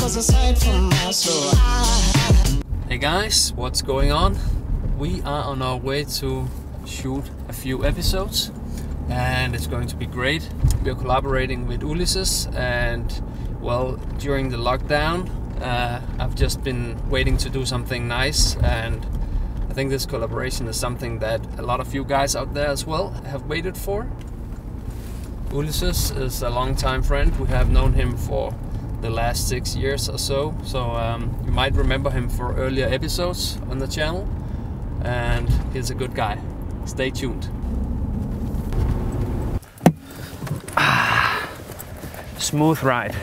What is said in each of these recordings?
Hey guys, what's going on? We are on our way to shoot a few episodes and it's going to be great. We are collaborating with Ulises and well, during the lockdown I've just been waiting to do something nice, and I think this collaboration is something that a lot of you guys out there as well have waited for. Ulises is a longtime friend. We have known him for the last 6 years or so, you might remember him for earlier episodes on the channel, and he's a good guy. Stay tuned. Smooth ride.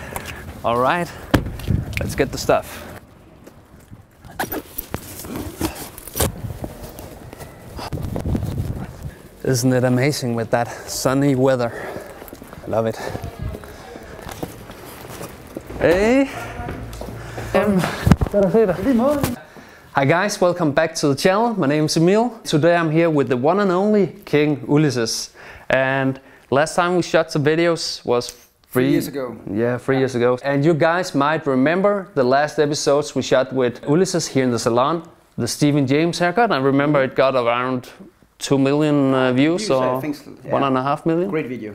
All right, let's get the stuff. Isn't it amazing with that sunny weather? Love it. Hey. Hi guys, welcome back to the channel. My name is Emil. Today I'm here with the one and only King Ulises. And last time we shot some videos was 3 years ago. Yeah, 3 years ago. And you guys might remember the last episodes we shot with Ulises here in the salon. The Stephen James haircut. I remember it got around 2 million views, or 1.5 million. Great video.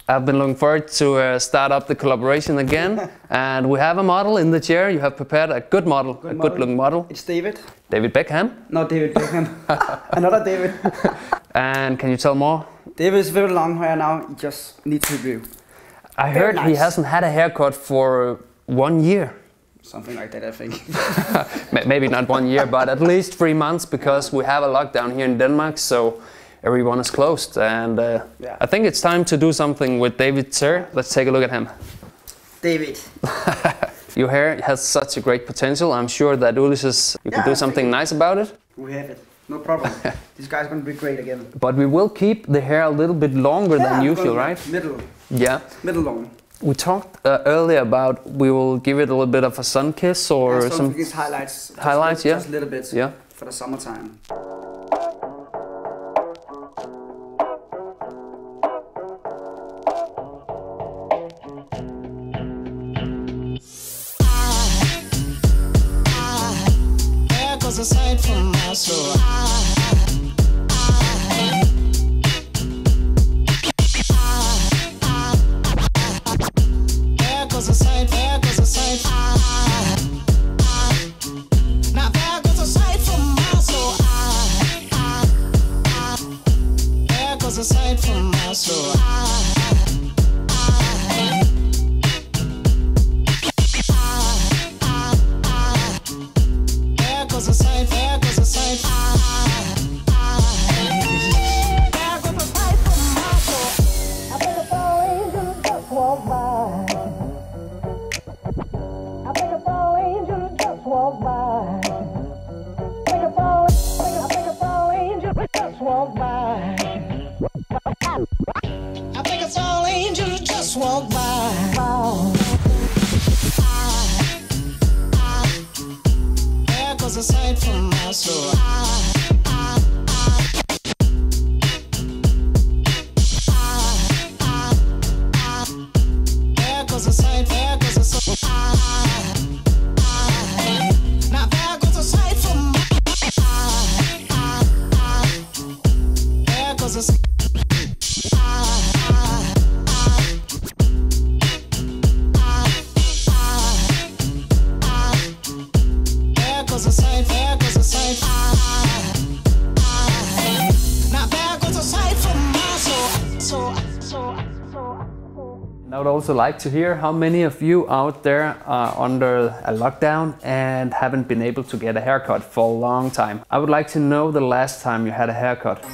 I've been looking forward to start up the collaboration again. And we have a model in the chair. You have prepared a good model, good looking model. It's David. David Beckham? Not David Beckham. Another David. And can you tell more? David is very long hair now. He just needs to review. I heard he hasn't had a haircut for 1 year. Something like that, I think. Maybe not 1 year, but at least 3 months, because we have a lockdown here in Denmark, so everyone is closed. And I think it's time to do something with David's hair. Let's take a look at him. David. Your hair has such a great potential. I'm sure that Ulises, you can do something nice about it. We have it. No problem. This guy's going to be great again. But we will keep the hair a little bit longer than usual, right? Middle. Yeah. Middle long. We talked earlier about we will give it a little bit of a sun kiss or some highlights. Highlights, yeah. Just a little bit. Yeah. For the summertime. Aside from my soul, there goes a sight, there goes a sight. Now there goes a sight from my soul. There goes a sight from my soul. There goes a sight, there goes a sight. There goes a sight from my soul. I think a fall angel just walked by. I think a fall angel just walked by. I think a fall angel just walked by. I think a fall angel just walked by. There goes a sight from my soul. There goes a sight, there goes a sight. Now there goes a sight from my there goes a sight. There goes a sight, there goes a sight. Now there goes a sight from my soul. I would also like to hear how many of you out there are under a lockdown and haven't been able to get a haircut for a long time. I would like to know the last time you had a haircut.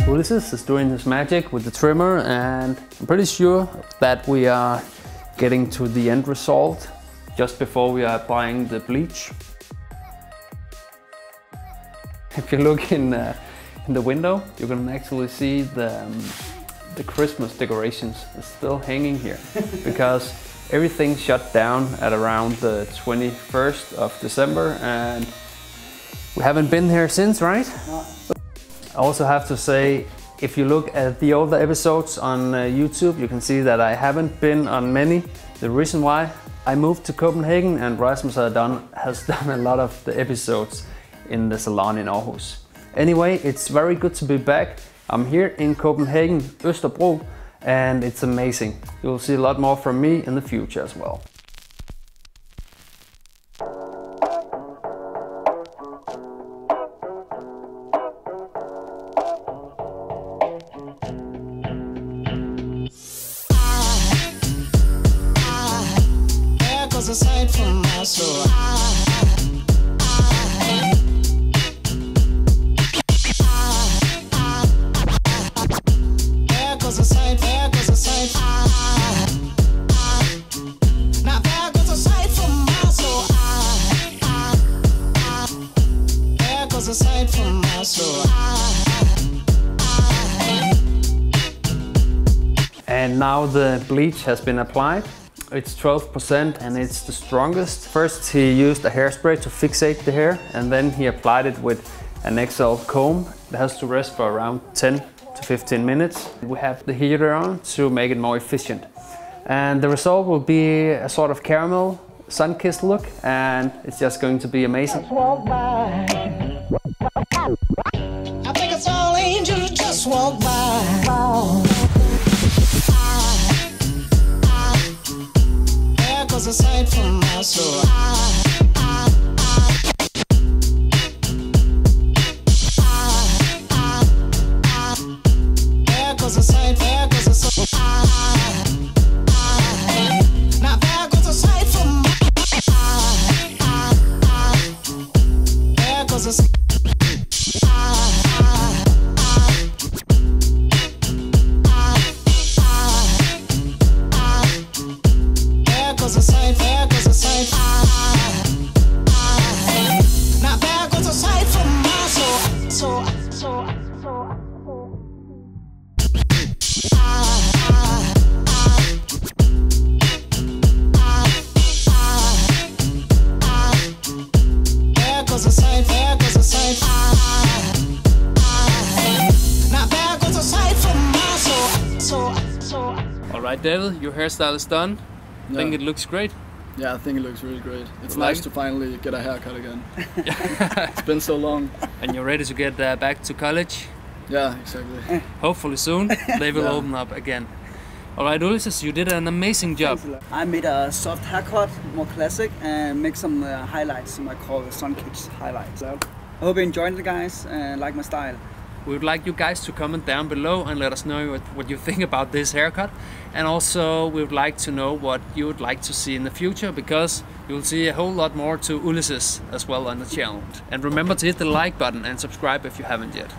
Ulises is doing his magic with the trimmer, and I'm pretty sure that we are getting to the end result just before we are applying the bleach. If you look in the window, you can actually see the Christmas decorations is still hanging here because everything shut down at around the 21st of December, and we haven't been here since, right? No. I also have to say, if you look at the older episodes on YouTube, you can see that I haven't been on many. The reason why, I moved to Copenhagen and Rasmus has done a lot of the episodes in the salon in Aarhus. Anyway, it's very good to be back. I'm here in Copenhagen, Østerbro, and it's amazing. You'll see a lot more from me in the future as well. Aside from my soul, there goes a sight, there goes a sight. Now there goes a sight from my soul. There goes a sight from my soul. And now the bleach has been applied. It's 12% and it's the strongest. First he used a hairspray to fixate the hair, and then he applied it with an XL comb. It has to rest for around 10 to 15 minutes. We have the heater on to make it more efficient. And the result will be a sort of caramel sun-kissed look, and it's just going to be amazing. walk by. I think it's all angels just walk by. There goes a sight from my soul. There goes a sight, there goes a sight. Now there goes a sight from my there goes a sight. There goes a sight, there goes a sight. Now there goes a sight from my soul. There goes a sight, there goes a sight. Now there goes a sight from my soul. Alright David, your hairstyle is done. I think it looks great. Yeah, I think it looks really great. It's You like nice it? to finally get a haircut again. It's been so long. And you're ready to get back to college? Yeah, exactly. Hopefully soon they will open up again. Alright Ulises, you did an amazing job. I made a soft haircut, more classic, and make some highlights, some I call the sun-kissed highlights. I hope you enjoyed it, guys, and like my style. We would like you guys to comment down below and let us know what you think about this haircut. And also we would like to know what you would like to see in the future, because you'll see a whole lot more to Ulises as well on the channel. And remember to hit the like button and subscribe if you haven't yet.